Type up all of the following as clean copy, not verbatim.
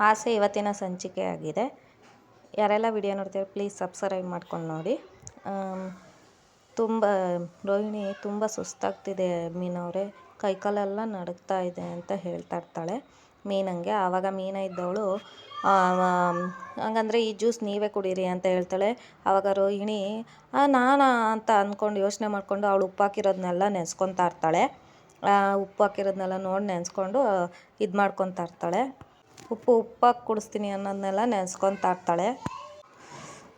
ಆಸೆ ಇವತ್ತಿನ ಸಂಚಿಕೆ ಆಗಿದೆ. ಯಾರೆಲ್ಲ ವಿಡಿಯೋ ನೋಡ್ತೀರ ಪ್ಲೀಸ್ ಸಬ್ಸ್ಕ್ರೈಬ್ ಮಾಡ್ಕೊಂಡು ನೋಡಿ. ತುಂಬ ರೋಹಿಣಿ ತುಂಬ ಸುಸ್ತಾಗ್ತಿದೆ ಮೀನವ್ರೆ, ಕೈಕಾಲೆಲ್ಲ ನಡುಗ್ತಾ ಇದೆ ಅಂತ ಹೇಳ್ತಾ ಇರ್ತಾಳೆ ಮೀನಂಗೆ. ಆವಾಗ ಮೀನ ಇದ್ದವಳು ಹಂಗಂದರೆ ಈ ಜ್ಯೂಸ್ ನೀವೇ ಕುಡೀರಿ ಅಂತ ಹೇಳ್ತಾಳೆ. ಆವಾಗ ರೋಹಿಣಿ ನಾನಾ ಅಂತ ಅಂದ್ಕೊಂಡು ಯೋಚನೆ ಮಾಡಿಕೊಂಡು ಅವಳು ಉಪ್ಪು ಹಾಕಿರೋದನ್ನೆಲ್ಲ ನೆನೆಸ್ಕೊತಾ ಇರ್ತಾಳೆ. ಉಪ್ಪು ಹಾಕಿರೋದನ್ನೆಲ್ಲ ನೋಡಿ ನೆನೆಸ್ಕೊಂಡು ಇದು ಮಾಡ್ಕೊತಾ ಇರ್ತಾಳೆ. ಉಪ್ಪಾಕಿ ಕುಡಿಸ್ತೀನಿ ಅನ್ನೋದನ್ನೆಲ್ಲ ನೆನೆಸ್ಕೊತಾ ಇರ್ತಾಳೆ.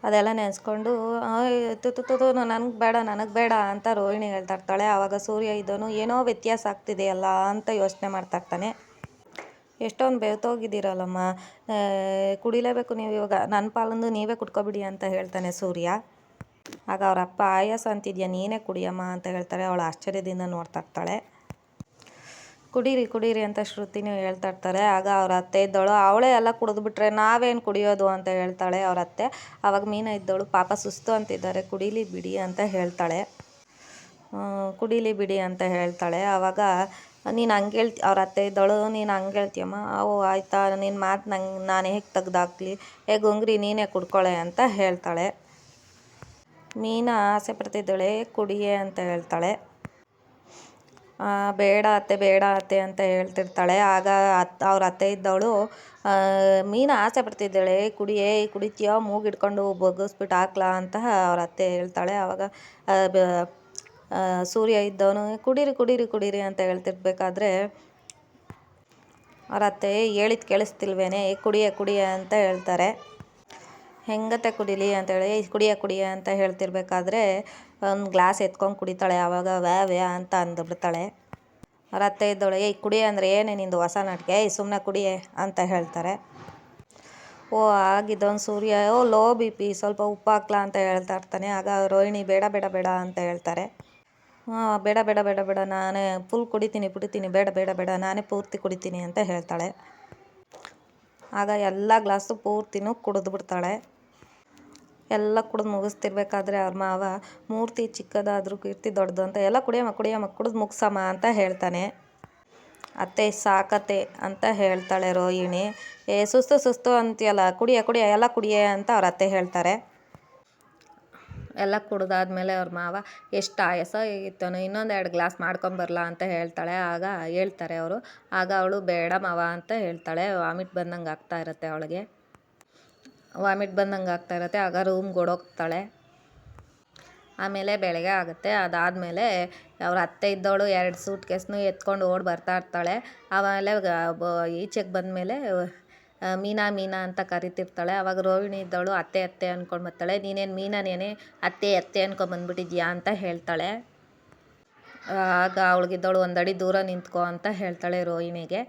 ಅದೆಲ್ಲ ನೆನೆಸ್ಕೊಂಡು ತುತ್ತು ನನಗೆ ಬೇಡ ಅಂತ ರೋಹಿಣಿ ಹೇಳ್ತಾ ಇರ್ತಾಳೆ. ಆವಾಗ ಸೂರ್ಯ ಇದ್ದವನು ಏನೋ ವ್ಯತ್ಯಾಸ ಆಗ್ತಿದೆಯಲ್ಲ ಅಂತ ಯೋಚನೆ ಮಾಡ್ತಾ ಇರ್ತಾನೆ. ಎಷ್ಟೊಂದು ಬೆವ್ತೋಗಿದ್ದೀರಲ್ಲಮ್ಮ, ಕುಡಿಲೇಬೇಕು ನೀವು ಇವಾಗ, ನನ್ನ ಪಾಲಂದು ನೀವೇ ಕುಡ್ಕೊಬಿಡಿ ಅಂತ ಹೇಳ್ತಾನೆ ಸೂರ್ಯ. ಆಗ ಅವ್ರ ಅಪ್ಪ ಆಯಾಸ ಅಂತಿದ್ಯಾ ನೀನೇ ಕುಡಿಯಮ್ಮ ಅಂತ ಹೇಳ್ತಾರೆ. ಅವಳು ಆಶ್ಚರ್ಯದಿಂದ ನೋಡ್ತಾ ಇರ್ತಾಳೆ. ಕುಡೀರಿ ಅಂತ ಶ್ರುತಿನೂ ಹೇಳ್ತಾ ಇರ್ತಾರೆ. ಆಗ ಅವ್ರ ಅತ್ತೆ ಇದ್ದವಳು ಅವಳೇ ಎಲ್ಲ ಕುಡಿದ್ಬಿಟ್ರೆ ನಾವೇನು ಕುಡಿಯೋದು ಅಂತ ಹೇಳ್ತಾಳೆ ಅವ್ರ ಅತ್ತೆ. ಆವಾಗ ಮೀನ ಇದ್ದವಳು ಪಾಪ ಸುಸ್ತು ಅಂತಿದ್ದಾರೆ ಕುಡೀಲಿ ಬಿಡಿ ಅಂತ ಹೇಳ್ತಾಳೆ. ಆವಾಗ ನೀನು ಹಂಗೆ ಅವ್ರ ಅತ್ತೆ ಇದ್ದವಳು ನೀನು ಹಂಗೆ ಹೇಳ್ತೀಯಮ್ಮ, ಆಯಿತಾ ನಿನ್ನ ಮಾತು ನಾನು ಹೇಗೆ ತೆಗ್ದಾಕ್ಲಿ, ಗುಂಗ್ರಿ ನೀನೇ ಕುಡ್ಕೊಳೆ ಅಂತ ಹೇಳ್ತಾಳೆ. ಮೀನ ಆಸೆ ಪಡ್ತಿದ್ದಾಳೆ ಕುಡಿಯೇ ಅಂತ ಹೇಳ್ತಾಳೆ. ಬೇಡ ಅತ್ತೆ ಅಂತ ಹೇಳ್ತಿರ್ತಾಳೆ. ಆಗ ಅವ್ರ ಅತ್ತೆ ಇದ್ದವಳು ಮೀನ ಆಸೆ ಪಡ್ತಿದ್ದಾಳೆ ಕುಡಿತೀಯೋ ಮೂಗು ಹಿಡ್ಕೊಂಡು ಬಗ್ಗಿಸ್ಬಿಟ್ಟು ಹಾಕ್ಲಾ ಅಂತ ಅವ್ರ ಅತ್ತೆ ಹೇಳ್ತಾಳೆ. ಆವಾಗ ಸೂರ್ಯ ಇದ್ದವನು ಕುಡೀರಿ ಅಂತ ಹೇಳ್ತಿರ್ಬೇಕಾದ್ರೆ ಅವ್ರ ಅತ್ತೆ ಹೇಳಿದ್ದು ಕೇಳಿಸ್ತಿಲ್ವೇನೆ, ಕುಡಿಯ ಅಂತ ಹೇಳ್ತಾರೆ. ಹೆಂಗತ್ತೆ ಕುಡೀಲಿ ಅಂತೇಳಿ ಕುಡಿಯ ಅಂತ ಹೇಳ್ತಿರ್ಬೇಕಾದ್ರೆ ಒಂದು ಗ್ಲಾಸ್ ಎತ್ಕೊಂಡು ಕುಡಿತಾಳೆ. ಆವಾಗ ವ್ಯಾ ಅಂತ ಅಂದ್ಬಿಡ್ತಾಳೆ. ಅವ್ರ ಅತ್ತೆ ಇದ್ದವಳು ಕುಡಿಯ ಅಂದರೆ ಏನೇ ನಿಂದು ಹೊಸ ನಾಟಕ, ಸುಮ್ಮನೆ ಕುಡಿಯೇ ಅಂತ ಹೇಳ್ತಾರೆ. ಆಗಿದ್ದವನು ಸೂರ್ಯ ಲೋ BP ಸ್ವಲ್ಪ ಉಪ್ಪು ಹಾಕ್ಲಾ ಅಂತ ಹೇಳ್ತಾ ಇರ್ತಾನೆ. ಆಗ ರೋಹಿಣಿ ಬೇಡ ಅಂತ ಹೇಳ್ತಾರೆ. ಬೇಡ ನಾನೇ ಫುಲ್ ಕುಡಿತೀನಿ ಬೇಡ ನಾನೇ ಪೂರ್ತಿ ಕುಡಿತೀನಿ ಅಂತ ಹೇಳ್ತಾಳೆ. ಆಗ ಎಲ್ಲ ಗ್ಲಾಸು ಪೂರ್ತಿನೂ ಕುಡಿದ್ಬಿಡ್ತಾಳೆ. ಎಲ್ಲ ಕುಡಿದು ಮುಗಿಸ್ತಿರ್ಬೇಕಾದ್ರೆ ಅವ್ರ ಮಾವ ಮೂರ್ತಿ ಚಿಕ್ಕದಾದರೂ ಕೀರ್ತಿ ದೊಡ್ಡದು ಅಂತ ಎಲ್ಲ ಕುಡಿಯಮ್ಮ ಕುಡಿದು ಮುಗಿಸಮ್ಮ ಅಂತ ಹೇಳ್ತಾನೆ. ಅತ್ತೆ ಸಾಕತ್ತೆ ಅಂತ ಹೇಳ್ತಾಳೆ ರೋಹಿಣಿ. ಸುಸ್ತು ಅಂತೀಯಲ್ಲ ಕುಡಿಯ ಎಲ್ಲ ಕುಡಿಯೇ ಅಂತ ಅವ್ರ ಅತ್ತೆ ಹೇಳ್ತಾರೆ. ಎಲ್ಲ ಕುಡ್ದಾದ್ಮೇಲೆ ಅವ್ರ ಮಾವ ಎಷ್ಟು ಆಯಾಸ ಇತ್ತನೋ ಇನ್ನೊಂದು 2 ಗ್ಲಾಸ್ ಮಾಡ್ಕೊಂಬರ್ಲಾ ಅಂತ ಹೇಳ್ತಾರೆ ಅವರು. ಆಗ ಅವಳು ಬೇಡ ಮಾವ ಅಂತ ಹೇಳ್ತಾಳೆ. ವಾಮಿಟ್ ಬಂದಂಗೆ ಆಗ್ತಾ ಇರುತ್ತೆ. ಆಗ ರೂಮ್ಗೆ ಓಡೋಗ್ತಾಳೆ. ಆಮೇಲೆ ಬೆಳಗ್ಗೆ ಆಗುತ್ತೆ. ಅದಾದಮೇಲೆ ಅವ್ರ ಅತ್ತೆ ಇದ್ದವಳು 2 ಸೂಟ್ ಕೇಸ್ನು ಎತ್ಕೊಂಡು ಓಡಿ ಬರ್ತಾ ಇರ್ತಾಳೆ. ಆಮೇಲೆ ಈಚೆಗೆ ಬಂದಮೇಲೆ ಮೀನಾ ಅಂತ ಕರಿತಿರ್ತಾಳೆ. ಆವಾಗ ರೋಹಿಣಿ ಇದ್ದವಳು ಅತ್ತೆ ಅಂದ್ಕೊಂಡು ಬರ್ತಾಳೆ. ನೀನೇನು ಮೀನಾನೇನೆ ಅತ್ತೆ ಅಂದ್ಕೊಂಡ್ಬಂದ್ಬಿಟ್ಟಿದ್ಯಾ ಅಂತ ಹೇಳ್ತಾಳೆ. ಆಗ ಅವಳಿಗಿದ್ದವಳು 1 ಅಡಿ ದೂರ ನಿಂತ್ಕೊ ಅಂತ ಹೇಳ್ತಾಳೆ ರೋಹಿಣಿಗೆ.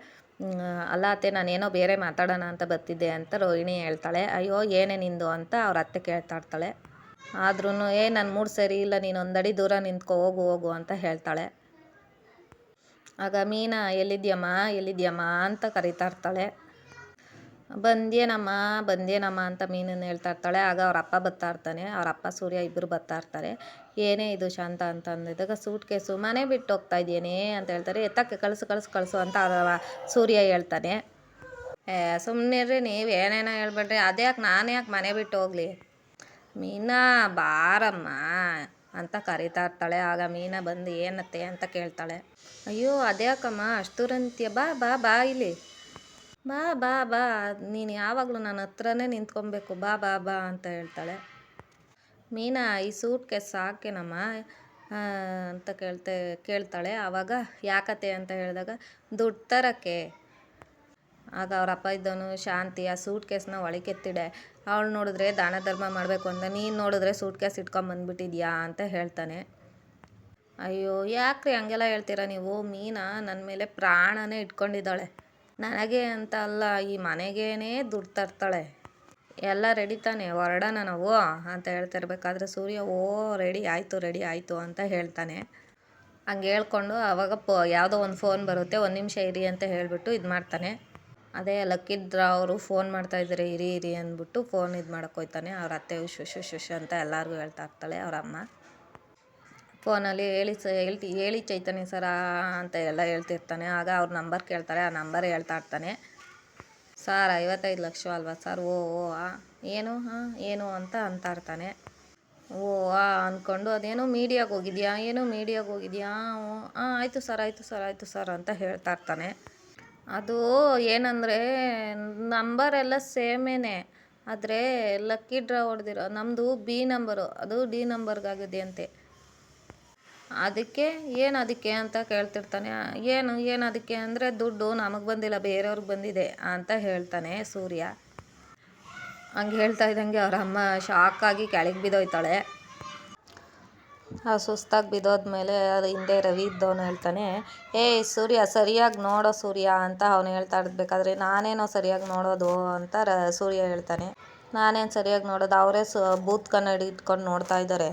ಅಲ್ಲ ಅತ್ತೆ ನಾನೇನೋ ಬೇರೆ ಮಾತಾಡೋಣ ಅಂತ ಬರ್ತಿದ್ದೆ ಅಂತ ರೋಹಿಣಿ ಹೇಳ್ತಾಳೆ. ಅಯ್ಯೋ ಏನೇ ನಿಂದು ಅಂತ ಅವ್ರ ಅತ್ತೆ ಕೇಳ್ತಾ ಇರ್ತಾಳೆ. ಆದ್ರೂ ನನ್ನ ಮೂಡ್ ಸರಿ ಇಲ್ಲ, ನೀನು 1 ಅಡಿ ದೂರ ನಿಂತ್ಕೊ ಹೋಗು ಅಂತ ಹೇಳ್ತಾಳೆ. ಆಗ ಮೀನಾ ಎಲ್ಲಿದ್ಯಮ್ಮ ಅಂತ ಕರಿತಾ ಇರ್ತಾಳೆ. ಬಂದೇನಮ್ಮ ಅಂತ ಮೀನನ್ನು ಹೇಳ್ತಾ ಇರ್ತಾಳೆ. ಆಗ ಅವ್ರ ಅಪ್ಪ ಬರ್ತಾ ಇರ್ತಾನೆ. ಅವ್ರ ಅಪ್ಪ ಸೂರ್ಯ ಇಬ್ಬರು ಬರ್ತಾ ಇರ್ತಾರೆ. ಏನೇ ಇದು ಶಾಂತ ಅಂತ ಅಂದಿದ್ದಾಗ ಸೂಟ್ ಕೇಸು ಮನೆ ಬಿಟ್ಟು ಹೋಗ್ತಾ ಇದ್ದೇನೆ ಅಂತ ಹೇಳ್ತಾರೆ. ಎತ್ತಕ್ಕೆ ಕಳಿಸು ಅಂತ ಸೂರ್ಯ ಹೇಳ್ತಾನೆ. ಸುಮ್ಮನಿರ್ರಿ ನೀವು ಏನೇನೋ ಹೇಳ್ಬೇಡ್ರಿ, ನಾನು ಯಾಕೆ ಮನೆ ಬಿಟ್ಟು ಹೋಗ್ಲಿ, ಮೀನಾ ಬಾರಮ್ಮ ಅಂತ ಕರಿತಾ ಇರ್ತಾಳೆ. ಆಗ ಮೀನಾ ಬಂದು ಏನತ್ತೆ ಅಂತ ಕೇಳ್ತಾಳೆ. ಅಯ್ಯೋ ಅದ್ಯಾಕಮ್ಮ ಅಷ್ಟು ದೂರ ನಿಂತೀಯ, ಬಾ ಇಲ್ಲಿ ಬಾ ನೀನು ಯಾವಾಗಲೂ ನನ್ನ ಹತ್ರನೇ ನಿಂತ್ಕೊಬೇಕು, ಬಾ ಅಂತ ಹೇಳ್ತಾಳೆ. ಮೀನಾ ಈ ಸೂಟ್ ಕೇಸ್ ಸಾಕೇನಮ್ಮ ಅಂತ ಕೇಳ್ತಾಳೆ. ಆವಾಗ ಯಾಕತ್ತೆ ಅಂತ ಹೇಳಿದಾಗ ದುಡ್ಡು ತರಕ್ಕೆ. ಆಗ ಅವ್ರ ಅಪ್ಪ ಇದ್ದವನು ಶಾಂತಿ ಆ ಸೂಟ್ ಕೇಸ್ನ ಒಳಗೆತ್ತಿಡೆ, ಅವಳು ನೋಡಿದ್ರೆ ದಾನ ಧರ್ಮ ಮಾಡಬೇಕು ಅಂತ, ನೀನು ನೋಡಿದ್ರೆ ಸೂಟ್ ಕೇಸ್ ಇಟ್ಕೊಂಬಂದ್ಬಿಟ್ಟಿದ್ಯಾ ಅಂತ ಹೇಳ್ತಾನೆ. ಅಯ್ಯೋ ಯಾಕ್ರಿ ಹಂಗೆಲ್ಲ ಹೇಳ್ತೀರಾ ನೀವು, ಮೀನಾ ನನ್ನ ಮೇಲೆ ಪ್ರಾಣನೇ ಇಟ್ಕೊಂಡಿದ್ದಾಳೆ, ನನಗೆ ಅಂತ ಅಲ್ಲ ಈ ಮನೆಗೇನೆ ದುಡ್ಡು ತರ್ತಾಳೆ. ಎಲ್ಲ ರೆಡಿ ತಾನೆ ಹೊರಡೋಣ ನಾವು ಅಂತ ಹೇಳ್ತಿರ್ಬೇಕಾದ್ರೆ ಸೂರ್ಯ ರೆಡಿ ಆಯಿತು ಅಂತ ಹೇಳ್ತಾನೆ. ಹಂಗೆ ಹೇಳ್ಕೊಂಡು ಆವಾಗ ಯಾವುದೋ ಒಂದು ಫೋನ್ ಬರುತ್ತೆ, 1 ನಿಮಿಷ ಇರಿ ಅಂತ ಹೇಳಿಬಿಟ್ಟು ಇದು ಮಾಡ್ತಾನೆ. ಅದೇ ಲಕ್ಕಿದ್ರ ಅವರು ಫೋನ್ ಮಾಡ್ತಾ ಇದ್ದಾರೆ ಇರಿ ಅಂದ್ಬಿಟ್ಟು ಫೋನ್ ಇದು ಮಾಡೋಕ್ಕೆ ಹೋಗ್ತಾನೆ. ಅವ್ರ ಅತ್ತೆ ಶುಶ್ ಅಂತ ಎಲ್ಲರಿಗೂ ಹೇಳ್ತಾ ಇರ್ತಾಳೆ ಅವ್ರ ಅಮ್ಮ. ಫೋನಲ್ಲಿ ಹೇಳಿ ಚೈತನ್ಯ ಸರ ಅಂತ ಎಲ್ಲ ಹೇಳ್ತಿರ್ತಾನೆ. ಆಗ ಅವ್ರ ನಂಬರ್ ಕೇಳ್ತಾರೆ, ಆ ನಂಬರ್ ಹೇಳ್ತಾ ಇರ್ತಾನೆ. ಸರ್ 55 ಲಕ್ಷ ಅಲ್ವಾ ಸರ್? ಓ ಓ ಏನು ಹಾಂ ಏನು ಅಂತ ಅಂತಾರ್ತಾನೆ. ಓ ಅಂದ್ಕೊಂಡು ಅದೇನೋ ಮೀಡಿಯಾಗೆ ಹೋಗಿದ್ಯಾ ಏನೋ ಮೀಡಿಯಾಗೆ ಹೋಗಿದ್ಯಾ ಹಾಂ ಆಯಿತು ಸರ್ ಆಯಿತು ಸರ್ ಆಯಿತು ಸರ್ ಅಂತ ಹೇಳ್ತಾ ಇರ್ತಾನೆ. ಅದು ಏನಂದರೆ ನಂಬರೆಲ್ಲ ಸೇಮೇನೆ, ಆದರೆ ಲಕ್ಕಿ ಡ್ರಾ ಹೊಡೆದಿರೋ ನಮ್ಮದು ಬಿ ನಂಬರು, ಅದು ಡಿ ನಂಬರ್ಗಾಗಿದೆ ಅಂತೆ. ಅದಕ್ಕೆ ಅಂತ ಕೇಳ್ತಿರ್ತಾನೆ. ಏನು ಅದಕ್ಕೆ ಅಂದರೆ ದುಡ್ಡು ನಮಗೆ ಬಂದಿಲ್ಲ ಬೇರೆಯವ್ರಿಗೆ ಬಂದಿದೆ ಅಂತ ಹೇಳ್ತಾನೆ ಸೂರ್ಯ. ಹಂಗೆ ಹೇಳ್ತಾ ಇದ್ದಂಗೆ ಅವ್ರ ಅಮ್ಮ ಶಾಕಾಗಿ ಕೆಳಗೆ ಬಿದ್ದೋಯ್ತಾಳೆ. ಸುಸ್ತಾಗಿ ಬಿದ್ದೋದ್ಮೇಲೆ ಅದು ಹಿಂದೆ ರವಿ ಇದ್ದವನು ಹೇಳ್ತಾನೆ, ಸೂರ್ಯ ಸರಿಯಾಗಿ ನೋಡೋ ಸೂರ್ಯ ಅಂತ ಅವನು ಹೇಳ್ತಾ ಇರ್ಬೇಕಾದ್ರೆ, ನಾನೇನೋ ಸರಿಯಾಗಿ ನೋಡೋದು ಅಂತ ಸೂರ್ಯ ಹೇಳ್ತಾನೆ. ನಾನೇನು ಸರಿಯಾಗಿ ನೋಡೋದು, ಅವರೇ ಬೂತ್ ಕನ್ನಡಿ ಇಟ್ಕೊಂಡು ನೋಡ್ತಾ ಇದ್ದಾರೆ.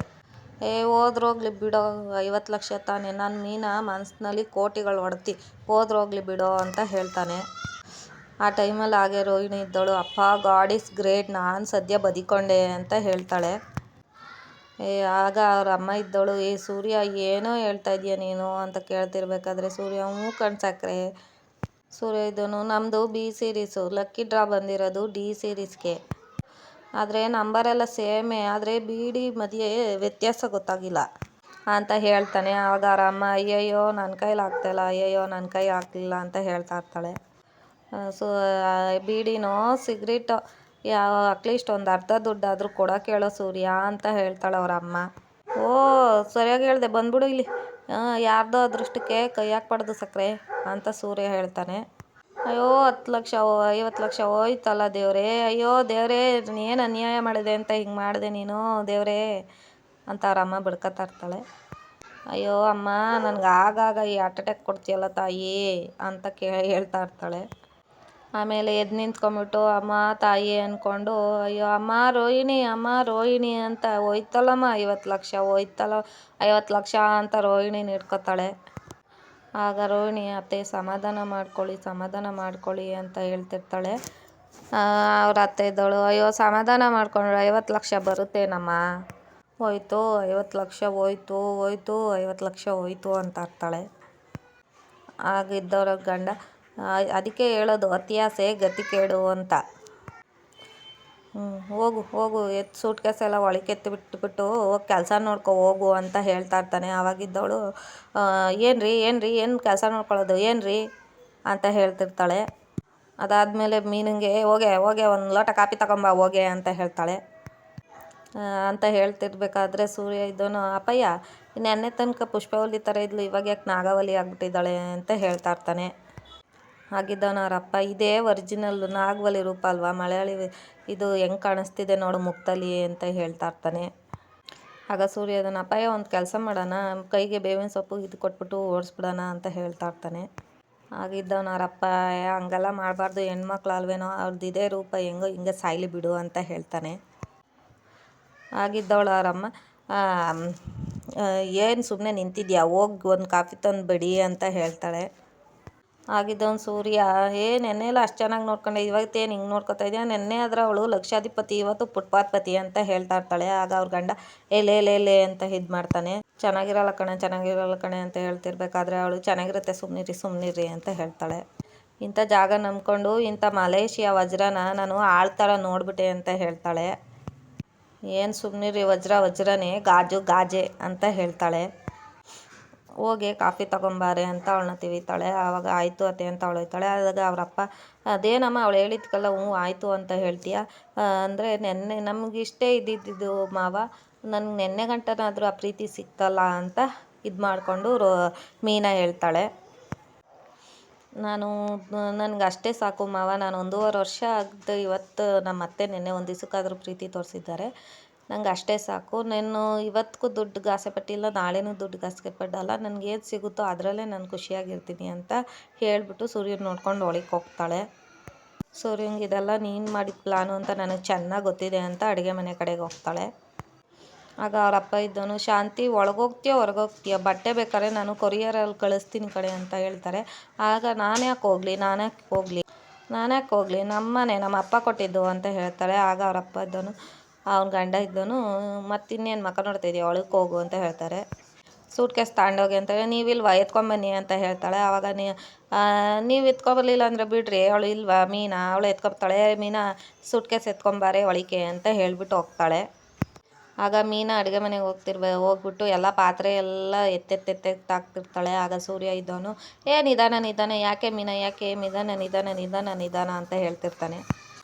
ಹೋದ್ರೋಗ್ಲಿ ಬಿಡೋ, 50 ಲಕ್ಷ ತಾನೆ, ನನ್ನ ಮೀನ ಮನಸ್ಸಿನಲ್ಲಿ ಕೋಟಿಗಳು ಹೊಡ್ತಿ, ಹೋದ್ರೋಗ್ಲಿ ಬಿಡೋ ಅಂತ ಹೇಳ್ತಾನೆ. ಆ ಟೈಮಲ್ಲಿ ಹಾಗೆ ರೋಹಿಣಿ ಇದ್ದವಳು, ಅಪ್ಪ ಗಾಡ್ ಈಸ್ ಗ್ರೇಟ್, ನಾನು ಸದ್ಯ ಬದಿಕೊಂಡೆ ಅಂತ ಹೇಳ್ತಾಳೆ. ಆಗ ಅವ್ರ ಅಮ್ಮ ಇದ್ದವಳು, ಸೂರ್ಯ ಏನೋ ಹೇಳ್ತಾ ಇದೀಯ ನೀನು ಅಂತ ಕೇಳ್ತಿರ್ಬೇಕಾದ್ರೆ ಸೂರ್ಯ ಹ್ಞೂ ಕಣ್ಸಕ್ರೆ. ಸೂರ್ಯ ಇದ್ದವನು, ನಮ್ಮದು ಬಿ ಸೀರೀಸು, ಲಕ್ಕಿ ಡ್ರಾ ಬಂದಿರೋದು ಡಿ ಸೀರೀಸ್ಗೆ, ಆದರೆ ನಂಬರೆಲ್ಲ ಸೇಮೇ, ಆದರೆ ಬಿಡಿ ಮಧ್ಯೆ ವ್ಯತ್ಯಾಸ ಗೊತ್ತಾಗಿಲ್ಲ ಅಂತ ಹೇಳ್ತಾನೆ. ಆವಾಗ ಅವ್ರ ಅಮ್ಮ, ಅಯ್ಯಯ್ಯೋ ನನ್ನ ಕೈಲಿ ಆಗ್ತಾಯಿಲ್ಲ, ಅಯ್ಯಯ್ಯೋ ನನ್ನ ಕೈ ಆಗ್ತಿಲ್ಲ ಅಂತ ಹೇಳ್ತಾ ಇರ್ತಾಳೆ. ಬೀಡಿನೋ ಸಿಗ್ರೆಟೋ ಅಟ್ಲೀಸ್ಟ್ ಒಂದು ಅರ್ಧ ದುಡ್ಡಾದರೂ ಕೊಡೋಕೆ ಹೇಳೋ ಸೂರ್ಯ ಅಂತ ಹೇಳ್ತಾಳೆ ಅವ್ರ ಅಮ್ಮ. ಸರಿಯಾಗಿ ಹೇಳಿದೆ, ಬಂದ್ಬಿಡು ಇಲ್ಲಿ, ಯಾರ್ದೋ ಅದೃಷ್ಟಕ್ಕೆ ಕೈ ಹಾಕ್ಬಾರ್ದು ಸಕ್ಕರೆ ಅಂತ ಸೂರ್ಯ ಹೇಳ್ತಾನೆ. ಅಯ್ಯೋ 10 ಲಕ್ಷ 50 ಲಕ್ಷ ಹೋಯ್ತಲ್ಲ ದೇವ್ರೇ, ಅಯ್ಯೋ ದೇವ್ರೇ ಏನು ಅನ್ಯಾಯ ಮಾಡಿದೆ ಅಂತ ಹಿಂಗೆ ಮಾಡಿದೆ ನೀನು ದೇವ್ರೇ ಅಂತ ಅವ್ರ ಅಮ್ಮ ಬಡ್ಕೊತಾ ಇರ್ತಾಳೆ. ಅಯ್ಯೋ ಅಮ್ಮ ನನಗೆ ಆಗಾಗ ಈ ಹಾರ್ಟ್ ಅಟ್ಯಾಕ್ ಕೊಡ್ತೀಯಲ್ಲ ತಾಯಿ ಅಂತ ಹೇಳ್ತಾ ಇರ್ತಾಳೆ. ಆಮೇಲೆ ಎದ್ದು ನಿಂತ್ಕೊಂಡ್ಬಿಟ್ಟು ಅಮ್ಮ ತಾಯಿ ಅಂದ್ಕೊಂಡು, ಅಯ್ಯೋ ಅಮ್ಮ ರೋಹಿಣಿ ಅಂತ ಹೋಯ್ತಲ್ಲಮ್ಮ 50 ಲಕ್ಷ ಹೋಯ್ತಲ್ಲ 50 ಲಕ್ಷ ಅಂತ ರೋಹಿಣಿನ ಹಿಡ್ಕೊತಾಳೆ. ಆಗ ರೋಹಿಣಿ, ಅತ್ತೆ ಸಮಾಧಾನ ಮಾಡ್ಕೊಳ್ಳಿ ಅಂತ ಹೇಳ್ತಿರ್ತಾಳೆ. ಅವ್ರ ಅತ್ತೆ ಇದ್ದವಳು, ಅಯ್ಯೋ ಸಮಾಧಾನ ಮಾಡ್ಕೊಂಡ್ರೆ 50 ಲಕ್ಷ ಬರುತ್ತೇನಮ್ಮ, ಹೋಯ್ತು 50 ಲಕ್ಷ ಹೋಯ್ತು 50 ಲಕ್ಷ ಹೋಯ್ತು ಅಂತ ಇರ್ತಾಳೆ. ಆಗಿದ್ದವ್ರ ಗಂಡ, ಅದಕ್ಕೆ ಹೇಳೋದು ಅತಿಯಾಸೆ ಗತಿ ಕೇಡು ಅಂತ. ಹೋಗು ಸೂಟ್ ಕೇಸ್ ಎಲ್ಲ ಒಳಗೆತ್ತಿ ಬಿಟ್ಬಿಟ್ಟು ಹೋಗಿ ಕೆಲಸ ನೋಡ್ಕೊ ಹೋಗು ಅಂತ ಹೇಳ್ತಾ ಇರ್ತಾನೆ. ಆವಾಗಿದ್ದವಳು, ಏನು ಕೆಲಸ ನೋಡ್ಕೊಳ್ಳೋದು ಏನ್ರಿ ಅಂತ ಹೇಳ್ತಿರ್ತಾಳೆ. ಅದಾದಮೇಲೆ ಮೀನಿಗೆ ಹೋಗೆ ಒಂದು ಲೋಟ ಕಾಫಿ ತಗೊಂಬ ಹೋಗೆ ಅಂತ ಹೇಳ್ತಾಳೆ. ಅಂತ ಹೇಳ್ತಿರ್ಬೇಕಾದ್ರೆ ಸೂರ್ಯ ಇದ್ದವನು, ಅಪ್ಪಯ್ಯ ನೆನ್ನೆ ತನಕ ಪುಷ್ಪವಲ್ಲಿ ಥರ ಇದ್ಲು, ಇವಾಗ ಯಾಕೆ ನಾಗವಲ್ಲಿ ಆಗ್ಬಿಟ್ಟಿದ್ದಾಳೆ ಅಂತ ಹೇಳ್ತಾ ಇರ್ತಾನೆ. ಆಗಿದ್ದವನು ಅವ್ರ ಅಪ್ಪ, ಇದೇ ಒರಿಜಿನಲ್ ನಾಗವಲ್ಲಿ ರೂಪ ಅಲ್ವಾ, ಮಲಯಾಳಿ ಇದು ಹೆಂಗೆ ಕಾಣಿಸ್ತಿದೆ ನೋಡು ಮುಖದಲ್ಲಿ ಅಂತ ಹೇಳ್ತಾ ಇರ್ತಾನೆ. ಆಗ ಸೂರ್ಯ ಅದನ್ನು, ಅಪ್ಪಯ್ಯ ಒಂದು ಕೆಲಸ ಮಾಡೋಣ, ಕೈಗೆ ಬೇವಿನ ಸೊಪ್ಪು ಇದು ಕೊಟ್ಬಿಟ್ಟು ಓಡಿಸ್ಬಿಡೋಣ ಅಂತ ಹೇಳ್ತಾ ಇರ್ತಾನೆ. ಆಗಿದ್ದವನು ಅವರಪ್ಪ, ಹಂಗೆಲ್ಲ ಮಾಡಬಾರ್ದು, ಹೆಣ್ಮಕ್ಳು ಅಲ್ವೇನೋ, ಅವ್ರದ್ದು ಇದೇ ರೂಪ, ಹಿಂಗೆ ಸಾಯ್ಲಿ ಬಿಡು ಅಂತ ಹೇಳ್ತಾನೆ. ಆಗಿದ್ದವಳು ಅವರಮ್ಮ, ಏನು ಸುಮ್ಮನೆ ನಿಂತಿದ್ಯಾ, ಹೋಗಿ ಒಂದು ಕಾಫಿ ತಂದು ಬಿಡಿ ಅಂತ ಹೇಳ್ತಾಳೆ. ಆಗಿದ್ದವನು ಸೂರ್ಯ, ನೆನ್ನೆ ಎಲ್ಲ ಅಷ್ಟು ಚೆನ್ನಾಗಿ ನೋಡ್ಕೊಂಡೆ, ಇವತ್ತೇನು ಹಿಂಗೆ ನೋಡ್ಕೊತಾ ಇದೆಯಾ, ನೆನ್ನೆ ಆದ್ರೆ ಅವಳು ಲಕ್ಷಾಧಿಪತಿ, ಇವತ್ತು ಫುಟ್ಪಾತ್ಪತಿ ಅಂತ ಹೇಳ್ತಾ ಇರ್ತಾಳೆ. ಆಗ ಅವ್ರ ಗಂಡ, ಲೇ ಅಂತ ಇದು ಮಾಡ್ತಾನೆ. ಚೆನ್ನಾಗಿರಲ್ಲ ಕಣೆ ಅಂತ ಹೇಳ್ತಿರ್ಬೇಕಾದ್ರೆ ಅವಳು, ಚೆನ್ನಾಗಿರುತ್ತೆ ಸುಮ್ಮನಿರಿ ಅಂತ ಹೇಳ್ತಾಳೆ. ಇಂಥ ಜಾಗ ನಂಬ್ಕೊಂಡು ಇಂಥ ಮಲೇಷಿಯಾ ವಜ್ರನ ನಾನು ಆಳ್ತಾರ ನೋಡ್ಬಿಟ್ಟೆ ಅಂತ ಹೇಳ್ತಾಳೆ. ಏನು ಸುಮ್ಮನಿರಿ, ವಜ್ರನೇ, ಗಾಜೆ ಅಂತ ಹೇಳ್ತಾಳೆ. ಹೋಗಿ ಕಾಫಿ ತಗೊಂಬಾರೆ ಅಂತ ಅವಳನ್ನ ತಿವಿತಾಳೆ. ಆವಾಗ ಆಯಿತು ಅತ್ತೆ ಅಂತ ಅವಳು ಹೋಯ್ತಾಳೆ. ಆದಾಗ ಅವರಪ್ಪ, ಅದೇನಮ್ಮ ಅವಳು ಹೇಳಿದ್ಕಲ್ಲ ಹ್ಞೂ ಆಯಿತು ಅಂತ ಹೇಳ್ತೀಯ, ಅಂದರೆ ನೆನ್ನೆ ನಮಗಿಷ್ಟೇ ಇದ್ದಿದ್ದು ಮಾವ, ನನಗೆ ನೆನ್ನೆ ಗಂಟನಾದರೂ ಆ ಪ್ರೀತಿ ಸಿಕ್ತಲ್ಲ ಅಂತ ಇದು ಮಾಡಿಕೊಂಡು ಮೀನಾ ಹೇಳ್ತಾಳೆ. ನನಗೆ ಅಷ್ಟೇ ಸಾಕು ಮಾವ, ನಾನು 1.5 ವರ್ಷ ಆಗಿದೆ, ಇವತ್ತು ನಮ್ಮ ಅತ್ತೆ ನೆನ್ನೆ ಒಂದು ದಿವಸಕ್ಕಾದರೂ ಪ್ರೀತಿ ತೋರಿಸಿದ್ದಾರೆ, ನಂಗೆ ಅಷ್ಟೇ ಸಾಕು, ನಾನು ಇವತ್ತಿಗೂ ದುಡ್ಡಿಗೆ ಆಸೆ ಪಟ್ಟಿಲ್ಲ, ನಾಳೆನೂ ದುಡ್ಡಿಗೆ ಆಸೆ ಪಡಲ್ಲ, ನನಗೇನು ಸಿಗುತ್ತೋ ಅದರಲ್ಲೇ ನಾನು ಖುಷಿಯಾಗಿರ್ತೀನಿ ಅಂತ ಹೇಳಿಬಿಟ್ಟು ಸೂರ್ಯನ ನೋಡ್ಕೊಂಡು ಒಳಗೆ ಹೋಗ್ತಾಳೆ. ಸೂರ್ಯಂಗೆ ಇದೆಲ್ಲ ನೀನು ಮಾಡಿದ ಪ್ಲಾನು ಅಂತ ನನಗೆ ಚೆನ್ನಾಗಿ ಗೊತ್ತಿದೆ ಅಂತ ಅಡುಗೆ ಮನೆ ಕಡೆಗೆ ಹೋಗ್ತಾಳೆ. ಆಗ ಅವರಪ್ಪ ಇದ್ದವನು, ಶಾಂತಿ ಒಳಗೋಗ್ತೀಯೋ ಹೊರಗೋಗ್ತೀಯೋ, ಬಟ್ಟೆ ಬೇಕಾದ್ರೆ ನಾನು ಕೊರಿಯರಲ್ಲಿ ಕಳಿಸ್ತೀನಿ ಕಡೆ ಅಂತ ಹೇಳ್ತಾರೆ. ಆಗ ನಾನು ಯಾಕೆ ಹೋಗಲಿ, ನಮ್ಮನೆ ನಮ್ಮ ಅಪ್ಪ ಕೊಟ್ಟಿದ್ದು ಅಂತ ಹೇಳ್ತಾಳೆ. ಆಗ ಅವರಪ್ಪ ಇದ್ದವನು, ಅವನ ಗಂಡ ಇದ್ದವನು, ಮತ್ತಿನ್ನೇನು ಮಕ್ಕ ನೋಡ್ತಾ ಇದೆಯಾ, ಒಳಗೆ ಹೋಗು ಅಂತ ಹೇಳ್ತಾರೆ. ಸೂಟ್ ಕೇಸ್ ತಗೊಂಡೋಗಿ ಅಂತಾಳೆ. ನೀವಿಲ್ವಾ ಎತ್ಕೊಂಬನ್ನಿ ಅಂತ ಹೇಳ್ತಾಳೆ. ಆವಾಗ ನೀವು ಎತ್ಕೊಬರ್ಲಿಲ್ಲ ಅಂದರೆ ಬಿಡ್ರಿ, ಅವಳು ಇಲ್ವಾ ಮೀನಾ, ಅವಳು ಎತ್ಕೊತಾಳೆ. ಮೀನಾ ಸೂಟ್ ಕೇಸ್ ಎತ್ಕೊಂಬಾರೆ ಒಳಿಕೆ ಅಂತ ಹೇಳ್ಬಿಟ್ಟು ಹೋಗ್ತಾಳೆ. ಆಗ ಮೀನಾ ಅಡುಗೆ ಮನೆಗೆ ಹೋಗ್ಬಿಟ್ಟು ಎಲ್ಲ ಪಾತ್ರೆ ಎಲ್ಲ ಎತ್ತೆತ್ತಾಕ್ತಿರ್ತಾಳೆ. ಆಗ ಸೂರ್ಯ ಇದ್ದವನು ನಿಧಾನ ನಿಧಾನ, ಯಾಕೆ ಮೀನಾ ಯಾಕೆ, ನಿಧಾನ ನಿಧಾನ ನಿಧಾನ ನಿಧಾನ ಅಂತ ಹೇಳ್ತಿರ್ತಾನೆ.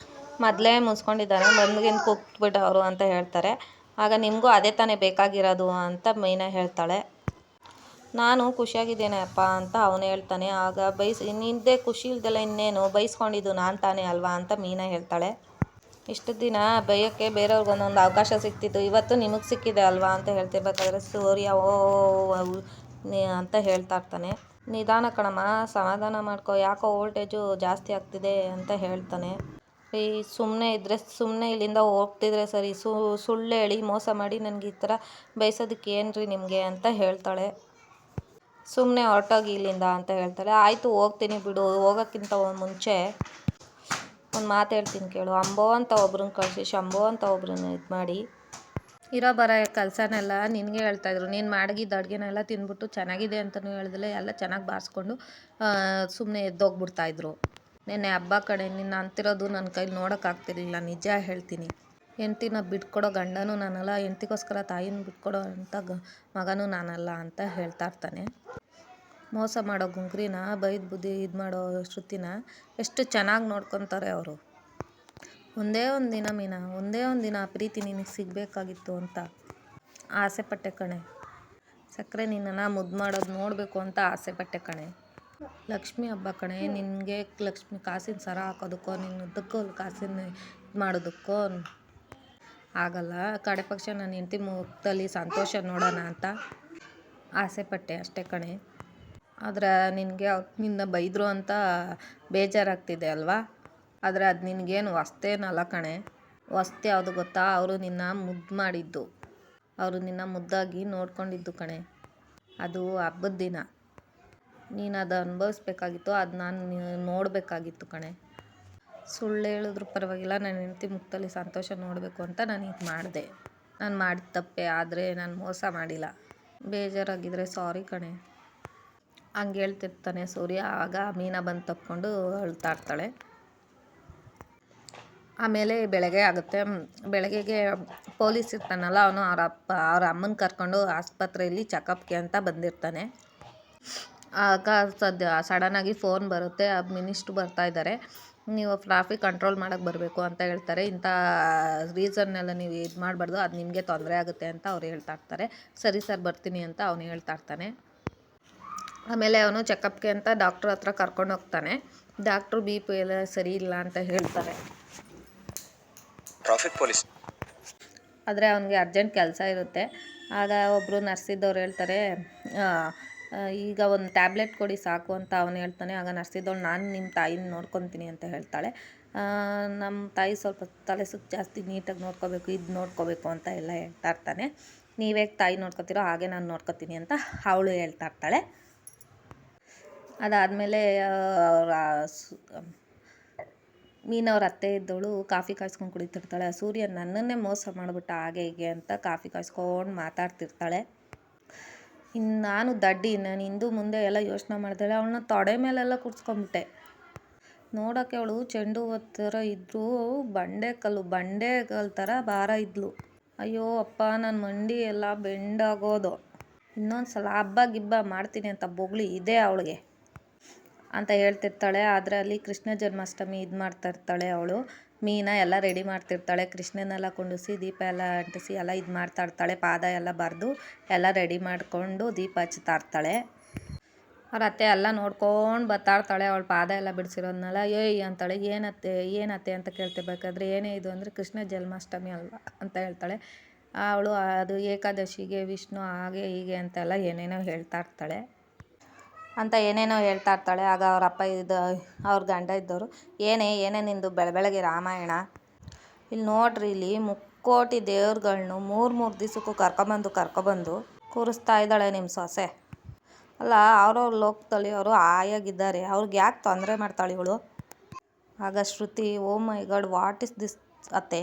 ಮೊದಲೇ ಮುನ್ಸ್ಕೊಂಡಿದ್ದಾನೆ, ಬಂದ್ಗಿಂದು ಕೂಗ್ಬಿಟ್ಟು ಅವರು ಅಂತ ಹೇಳ್ತಾರೆ. ಆಗ ನಿಮಗೂ ಅದೇ ತಾನೇ ಬೇಕಾಗಿರೋದು ಅಂತ ಮೀನಾ ಹೇಳ್ತಾಳೆ. ನಾನು ಖುಷಿಯಾಗಿದ್ದೇನೆ ಅಪ್ಪ ಅಂತ ಅವನು ಹೇಳ್ತಾನೆ. ಆಗ ನಿಂದೇ ಖುಷಿ ಇಲ್ದೆಲ್ಲ ಇನ್ನೇನು, ಬೈಸ್ಕೊಂಡಿದ್ದು ನಾನು ತಾನೇ ಅಲ್ವಾ ಅಂತ ಮೀನಾ ಹೇಳ್ತಾಳೆ. ಇಷ್ಟು ದಿನ ಬೈಯೋಕ್ಕೆ ಬೇರೆಯವ್ರಿಗೆ ಒಂದೊಂದು ಅವಕಾಶ ಸಿಗ್ತಿತ್ತು, ಇವತ್ತು ನಿಮಗೆ ಸಿಕ್ಕಿದೆ ಅಲ್ವಾ ಅಂತ ಹೇಳ್ತಿರ್ಬೇಕಾದ್ರೆ ಸೂರ್ಯ ಅಂತ ಹೇಳ್ತಾ ಇರ್ತಾನೆ. ನಿಧಾನ ಕಣಮ್ಮ, ಸಮಾಧಾನ ಮಾಡ್ಕೊ, ಯಾಕೋ ವೋಲ್ಟೇಜು ಜಾಸ್ತಿ ಆಗ್ತಿದೆ ಅಂತ ಹೇಳ್ತಾನೆ. ಸುಮ್ಮನೆ ಇಲ್ಲಿಂದ ಹೋಗ್ತಿದ್ರೆ ಸರಿ, ಸುಳ್ಳು ಹೇಳಿ ಮೋಸ ಮಾಡಿ ನನಗೆ ಈ ಥರ ಬಯಸೋದಕ್ಕೆ ಏನ್ರಿ ನಿಮಗೆ ಅಂತ ಹೇಳ್ತಾಳೆ. ಸುಮ್ಮನೆ ಹೊರಟೋಗಿ ಇಲ್ಲಿಂದ ಅಂತ ಹೇಳ್ತಾಳೆ. ಆಯಿತು ಹೋಗ್ತೀನಿ ಬಿಡು, ಹೋಗೋಕ್ಕಿಂತ ಮುಂಚೆ ಒಂದು ಮಾತು ಹೇಳ್ತೀನಿ ಕೇಳು. ಅಂಬೋ ಅಂತ ಒಬ್ರನ್ನ ಕಳಿಸಿ ಶಂಭೋ ಅಂತ ಒಬ್ರನ್ನ ಇದು ಮಾಡಿ, ಇರೋ ಬರೋ ಕೆಲಸನೆಲ್ಲ ನಿನಗೆ ಹೇಳ್ತಾಯಿದ್ರು. ನೀನು ಮಾಡಿದ ಅಡುಗೆನೆಲ್ಲ ತಿಂದ್ಬಿಟ್ಟು ಚೆನ್ನಾಗಿದೆ ಅಂತಲೂ ಹೇಳಿದ್ರೆ ಎಲ್ಲ ಚೆನ್ನಾಗಿ ಬಾರಿಸ್ಕೊಂಡು ಸುಮ್ಮನೆ ಎದ್ದೋಗ್ಬಿಡ್ತಾಯಿದ್ರು. ನೆನ್ನೆ ಹಬ್ಬ ಕಡೆ ನಿನ್ನ ಅಂತಿರೋದು ನನ್ನ ಕೈಲಿ ನೋಡೋಕ್ಕಾಗ್ತಿರ್ಲಿಲ್ಲ, ನಿಜ ಹೇಳ್ತೀನಿ. ಹೆಂಡ್ತಿನ ಬಿಟ್ಕೊಡೋ ಗಂಡನೂ ನಾನಲ್ಲ, ಹೆಂಡ್ತಿಗೋಸ್ಕರ ತಾಯಿನ ಬಿಟ್ಕೊಡೋ ಅಂಥ ಮಗನೂ ನಾನಲ್ಲ ಅಂತ ಹೇಳ್ತಾ ಇರ್ತಾನೆ. ಮೋಸ ಮಾಡೋ ಗುಂಗ್ರಿನ ಬೈದು ಬುದ್ಧಿ ಇದು ಮಾಡೋ ಶ್ರುತಿನ ಎಷ್ಟು ಚೆನ್ನಾಗಿ ನೋಡ್ಕೊತಾರೆ ಅವರು. ಒಂದೇ ಒಂದು ದಿನ ಮೀನಾ, ಒಂದೇ ಒಂದು ದಿನ ಆ ಪ್ರೀತಿ ನಿನಗೆ ಸಿಗಬೇಕಾಗಿತ್ತು ಅಂತ ಆಸೆ ಪಟ್ಟೆ ಕಣೆ. ಸಕ್ಕರೆ ನಿನ್ನನ್ನು ಮುದ್ದು ಮಾಡೋದು ನೋಡಬೇಕು ಅಂತ ಆಸೆ ಪಟ್ಟೆ ಕಣೆ. ಲಕ್ಷ್ಮಿ ಹಬ್ಬ ಕಣೆ, ನಿನಗೆ ಲಕ್ಷ್ಮಿ ಕಾಸಿನ ಸರ ಹಾಕೋದಕ್ಕೋ ನಿನ್ನದಕ್ಕೋ ಕಾಸಿನ ಇದು ಮಾಡೋದಕ್ಕೋ ಆಗಲ್ಲ. ಕಡೆ ಪಕ್ಷ ನನ್ನ ಹೆಂಡತಿ ಮುಖದಲ್ಲಿ ಸಂತೋಷ ನೋಡೋಣ ಅಂತ ಆಸೆ ಪಟ್ಟೆ ಅಷ್ಟೇ ಕಣೆ. ಆದರೆ ನಿನಗೆ ನಿನ್ನ ಬೈದರು ಅಂತ ಬೇಜಾರಾಗ್ತಿದೆ ಅಲ್ವಾ, ಆದರೆ ಅದು ನಿನಗೇನು ಹೊಸ್ತೇನಲ್ಲ ಕಣೆ. ಹೊಸ್ತು ಯಾವುದು ಗೊತ್ತಾ, ಅವರು ನಿನ್ನ ಮುದ್ದು ಮಾಡಿದ್ದು, ಅವರು ನಿನ್ನ ಮುದ್ದಾಗಿ ನೋಡ್ಕೊಂಡಿದ್ದು ಕಣೆ. ಅದು ಹಬ್ಬದ ದಿನ ನೀನು ಅದು ಅನುಭವಿಸ್ಬೇಕಾಗಿತ್ತು, ಅದು ನಾನು ನೋಡಬೇಕಾಗಿತ್ತು ಕಣೆ. ಸುಳ್ಳು ಹೇಳಿದ್ರು ಪರವಾಗಿಲ್ಲ, ನನ್ನ ಹೆಂಡತಿ ಮುಖದಲ್ಲಿ ಸಂತೋಷ ನೋಡಬೇಕು ಅಂತ ನಾನು ಇದು ಮಾಡಿದೆ. ನಾನು ಮಾಡಿದ ತಪ್ಪೆ, ಆದರೆ ನಾನು ಮೋಸ ಮಾಡಿಲ್ಲ. ಬೇಜಾರಾಗಿದ್ದರೆ ಸಾರಿ ಕಣೆ ಹಂಗೆ ಹೇಳ್ತಿರ್ತಾನೆ ಸೂರ್ಯ. ಆಗ ಮೀನಾ ಬಂದು ತಪ್ಕೊಂಡು ಅಳ್ತಾ ಇರ್ತಾಳೆ. ಆಮೇಲೆ ಬೆಳಗ್ಗೆ ಆಗುತ್ತೆ. ಬೆಳಗ್ಗೆಗೆ ಪೊಲೀಸ್ ಇರ್ತಾನಲ್ಲ, ಅವನು ಅವ್ರ ಅಮ್ಮನ ಕರ್ಕೊಂಡು ಆಸ್ಪತ್ರೆಯಲ್ಲಿ ಚೆಕಪ್ಗೆ ಅಂತ ಬಂದಿರ್ತಾನೆ. ಆಗ ಸಡನ್ನಾಗಿ ಫೋನ್ ಬರುತ್ತೆ, ಮಿನಿಸ್ಟ್ರು ಬರ್ತಾಯಿದ್ದಾರೆ, ನೀವು ಟ್ರಾಫಿಕ್ ಕಂಟ್ರೋಲ್ ಮಾಡೋಕ್ಕೆ ಬರಬೇಕು ಅಂತ ಹೇಳ್ತಾರೆ. ಇಂಥ ರೀಸನ್ನೆಲ್ಲ ನೀವು ಇದು ಮಾಡಬಾರ್ದು, ಅದು ನಿಮಗೆ ತೊಂದರೆ ಆಗುತ್ತೆ ಅಂತ ಅವ್ರು ಹೇಳ್ತಾ ಇರ್ತಾರೆ. ಸರಿ ಸರ್ ಬರ್ತೀನಿ ಅಂತ ಅವನು ಹೇಳ್ತಾ ಇರ್ತಾನೆ. ಆಮೇಲೆ ಅವನು ಚೆಕಪ್ಗೆ ಅಂತ ಡಾಕ್ಟ್ರ್ ಹತ್ರ ಕರ್ಕೊಂಡು ಹೋಗ್ತಾನೆ. ಡಾಕ್ಟ್ರು BP ಎಲ್ಲ ಸರಿ ಇಲ್ಲ ಅಂತ ಹೇಳ್ತಾರೆ. ಟ್ರಾಫಿಕ್ ಪೊಲೀಸ್ ಆದರೆ ಅವನಿಗೆ ಅರ್ಜೆಂಟ್ ಕೆಲಸ ಇರುತ್ತೆ. ಆಗ ಒಬ್ಬರು ನರ್ಸಿದ್ದವ್ರು ಹೇಳ್ತಾರೆ, ಈಗ ಒಂದು ಟ್ಯಾಬ್ಲೆಟ್ ಕೊಡಿ ಸಾಕು ಅಂತ ಅವನು ಹೇಳ್ತಾನೆ. ಆಗ ನರ್ಸಿದ್ದವಳು ನಾನು ನಿಮ್ಮ ತಾಯಿನ ನೋಡ್ಕೊತೀನಿ ಅಂತ ಹೇಳ್ತಾಳೆ. ನಮ್ಮ ತಾಯಿ ಸ್ವಲ್ಪ ತಲೆ ಸುತ್ತು ಜಾಸ್ತಿ, ನೀಟಾಗಿ ನೋಡ್ಕೋಬೇಕು, ಇದು ನೋಡ್ಕೋಬೇಕು ಅಂತ ಎಲ್ಲ ಹೇಳ್ತಾ ಇರ್ತಾನೆ. ನೀವೇ ತಾಯಿ ನೋಡ್ಕೊತೀರೋ ಹಾಗೆ ನಾನು ನೋಡ್ಕೊತೀನಿ ಅಂತ ಅವಳು ಹೇಳ್ತಾ ಇರ್ತಾಳೆ. ಅದಾದಮೇಲೆ ಮೀನವ್ರ ಅತ್ತೆ ಇದ್ದವಳು ಕಾಫಿ ಕಾಯಿಸ್ಕೊಂಡು ಕುಡಿತಿರ್ತಾಳೆ. ಸೂರ್ಯ ನನ್ನನ್ನೇ ಮೋಸ ಮಾಡಿಬಿಟ್ಟ ಹಾಗೆ ಹೀಗೆ ಅಂತ ಕಾಫಿ ಕಾಯಿಸ್ಕೊಂಡು ಮಾತಾಡ್ತಿರ್ತಾಳೆ. ಇನ್ನು ನಾನು ದಡ್ಡಿ, ನಾನು ಹಿಂದೆ ಮುಂದೆ ಎಲ್ಲ ಯೋಚನೆ ಮಾಡ್ತಾಳೆ. ಅವಳನ್ನ ತೊಡೆ ಮೇಲೆಲ್ಲ ಕೂರಿಸ್ಕೊಂಬಿಟ್ಟೆ. ನೋಡೋಕ್ಕೆ ಅವಳು ಚೆಂಡು ಹೂವು ಥರ ಇದ್ದರೂ ಬಂಡೆ ಕಲ್ಲು ಥರ ಭಾರ ಇದ್ಲು. ಅಯ್ಯೋ ಅಪ್ಪ, ನನ್ನ ಮಂಡಿ ಎಲ್ಲ ಬೆಂಡಾಗೋದು. ಇನ್ನೊಂದು ಸಲ ಹಬ್ಬ ಗಿಬ್ಬ ಮಾಡ್ತೀನಿ ಅಂತ ಬೊಗಳಿ ಇದೆ ಅವಳಿಗೆ ಅಂತ ಹೇಳ್ತಿರ್ತಾಳೆ. ಆದರೆ ಅಲ್ಲಿ ಕೃಷ್ಣ ಜನ್ಮಾಷ್ಟಮಿ ಇದು ಮಾಡ್ತಾ ಇರ್ತಾಳೆ ಅವಳು. ಮೀನಾ ಎಲ್ಲ ರೆಡಿ ಮಾಡ್ತಿರ್ತಾಳೆ. ಕೃಷ್ಣನೆಲ್ಲ ಕುಂಡಿಸಿ ದೀಪ ಎಲ್ಲ ಅಂಟಿಸಿ ಎಲ್ಲ ಇದು ಮಾಡ್ತಾ ಇರ್ತಾಳೆ. ಪಾದ ಎಲ್ಲ ಬರೆದು ಎಲ್ಲ ರೆಡಿ ಮಾಡಿಕೊಂಡು ದೀಪ ಹಚ್ತಾ ಇರ್ತಾಳೆ. ಅವ್ರ ಅತ್ತೆ ಎಲ್ಲ ನೋಡ್ಕೊಂಡು ಬರ್ತಾ ಇರ್ತಾಳೆ. ಅವಳು ಪಾದ ಎಲ್ಲ ಬಿಡಿಸಿರೋದ್ನೆಲ್ಲ ಅಂತಾಳೆ. ಏನತ್ತೆ ಅಂತ ಕೇಳ್ತಿರ್ಬೇಕಾದ್ರೆ ಏನೇ ಇದು ಅಂದರೆ ಕೃಷ್ಣ ಜನ್ಮಾಷ್ಟಮಿ ಅಲ್ವಾ ಅಂತ ಹೇಳ್ತಾಳೆ. ಅವಳು ಅದು ಏಕಾದಶಿಗೆ ವಿಷ್ಣು ಹಾಗೆ ಹೀಗೆ ಅಂತೆಲ್ಲ ಏನೇನೋ ಹೇಳ್ತಾ ಇರ್ತಾಳೆ. ಆಗ ಅವ್ರ ಅಪ್ಪ ಅವ್ರ ಗಂಡ ಇದ್ದವರು ಏನೇ ನಿಂದು ಬೆಳಗ್ಗೆ ರಾಮಾಯಣ, ಇಲ್ಲಿ ನೋಡ್ರಿ, ಇಲ್ಲಿ ಮುಕ್ಕೋಟಿ ದೇವ್ರುಗಳ್ನು 3 ದಿವಸಕ್ಕೂ ಕರ್ಕೊಬಂದು ಕೂರಿಸ್ತಾ ಇದ್ದಾಳೆ ನಿಮ್ಮ ಸೊಸೆ. ಅಲ್ಲ, ಅವ್ರವ್ರ ಲೋಕದಲ್ಲಿ ಅವರು ಆಯಾಗಿದ್ದಾರೆ, ಅವ್ರಿಗೆ ಯಾಕೆ ತೊಂದರೆ ಮಾಡ್ತಾಳೆ ಇವಳು. ಆಗ ಶ್ರುತಿ, ಓ ಮೈ ಗಾಡ್, ವಾಟ್ ಇಸ್ ದಿಸ್ ಅತ್ತೆ,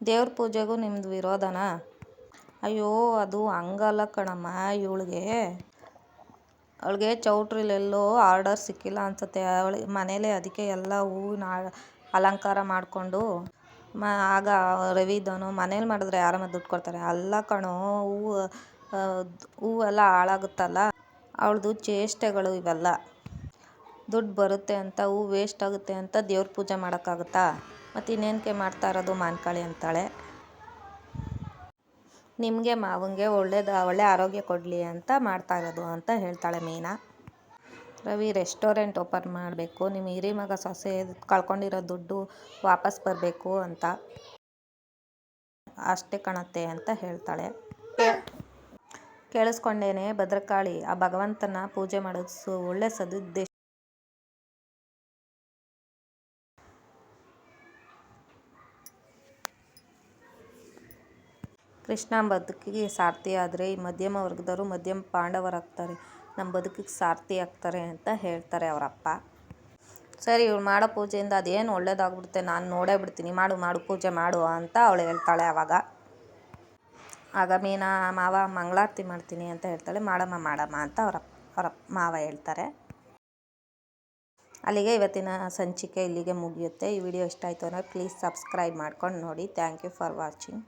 ದೇವ್ರ ಪೂಜೆಗೂ ನಿಮ್ಮದು ವಿರೋಧನಾ, ಅಯ್ಯೋ ಅದು ಹಂಗಲ್ಲ ಕಣಮ್ಮ, ಅವಳಿಗೆ ಚೌಟ್ರಿಲೆಲ್ಲೋ ಆರ್ಡರ್ ಸಿಕ್ಕಿಲ್ಲ ಅನ್ಸುತ್ತೆ. ಮನೇಲೆ ಅದಕ್ಕೆ ಎಲ್ಲ ಹೂವಿನ ಅಲಂಕಾರ ಮಾಡಿಕೊಂಡು ಆಗ ರವಿದನು ಮನೇಲಿ ಮಾಡಿದ್ರೆ ಯಾರಮ್ಮ ದುಡ್ಡು ಕೊಡ್ತಾರೆ. ಅಲ್ಲ ಕಣೋ, ಹೂವೆಲ್ಲ ಹಾಳಾಗುತ್ತಲ್ಲ. ಅವಳದು ಚೇಷ್ಟೆಗಳು ಇವೆಲ್ಲ. ದುಡ್ಡು ಬರುತ್ತೆ ಅಂತ ಹೂವು ವೇಸ್ಟ್ ಆಗುತ್ತೆ ಅಂತ ದೇವ್ರ ಪೂಜೆ ಮಾಡೋಕ್ಕಾಗುತ್ತಾ? ಮತ್ತು ಇನ್ನೇನಕ್ಕೆ ಮಾಡ್ತಾ ಇರೋದು ಮಾನ್ಕಾಳಿ ಅಂತಾಳೆ. ನಿಮಗೆ ಮಾವಂಗೆ ಒಳ್ಳೆ ಆರೋಗ್ಯ ಕೊಡಲಿ ಅಂತ ಮಾಡ್ತಾ ಇರೋದು ಅಂತ ಹೇಳ್ತಾಳೆ ಮೀನಾ. ರವಿ ರೆಸ್ಟೋರೆಂಟ್ ಓಪನ್ ಮಾಡಬೇಕು, ನಿಮ್ಮ ಹಿರಿಮಗ ಸೊಸೆ ಕಳ್ಕೊಂಡಿರೋ ದುಡ್ಡು ವಾಪಸ್ ಬರಬೇಕು ಅಂತ. ಅಷ್ಟೇ ಕಣತ್ತೆ ಅಂತ ಹೇಳ್ತಾಳೆ. ಕೇಳಿಸ್ಕೊಂಡೇನೆ ಭದ್ರಕಾಳಿ, ಆ ಭಗವಂತನ ಪೂಜೆ ಮಾಡೋದು ಒಳ್ಳೆ ಸದುದ್ದೇಶ. ಕೃಷ್ಣ ಬದುಕಿಗೆ ಸಾರ್ಥಿ ಆದರೆ ಈ ಮಧ್ಯಮ ವರ್ಗದವರು ಮಧ್ಯಮ ಪಾಂಡವರಾಗ್ತಾರೆ, ನಮ್ಮ ಬದುಕಿಗೆ ಸಾರ್ಥಿ ಆಗ್ತಾರೆ ಅಂತ ಹೇಳ್ತಾರೆ ಅವರಪ್ಪ. ಸರಿ, ಇವಳು ಮಾಡೋ ಪೂಜೆಯಿಂದ ಅದೇನು ಒಳ್ಳೇದಾಗ್ಬಿಡುತ್ತೆ, ನಾನು ನೋಡೇ ಬಿಡ್ತೀನಿ, ಮಾಡು ಪೂಜೆ ಮಾಡು ಅಂತ ಅವಳು ಹೇಳ್ತಾಳೆ. ಆಗ ಮೀನಾ, ಮಾವ ಮಂಗಳಾರತಿ ಮಾಡ್ತೀನಿ ಅಂತ ಹೇಳ್ತಾಳೆ. ಮಾಡಮ್ಮ ಅಂತ ಅವರ ಮಾವ ಹೇಳ್ತಾರೆ. ಅಲ್ಲಿಗೆ ಇವತ್ತಿನ ಸಂಚಿಕೆ ಇಲ್ಲಿಗೆ ಮುಗಿಯುತ್ತೆ. ಈ ವಿಡಿಯೋ ಇಷ್ಟ ಆಯಿತು ಅಂದರೆ ಪ್ಲೀಸ್ ಸಬ್ಸ್ಕ್ರೈಬ್ ಮಾಡ್ಕೊಂಡು ನೋಡಿ. Thank you for watching.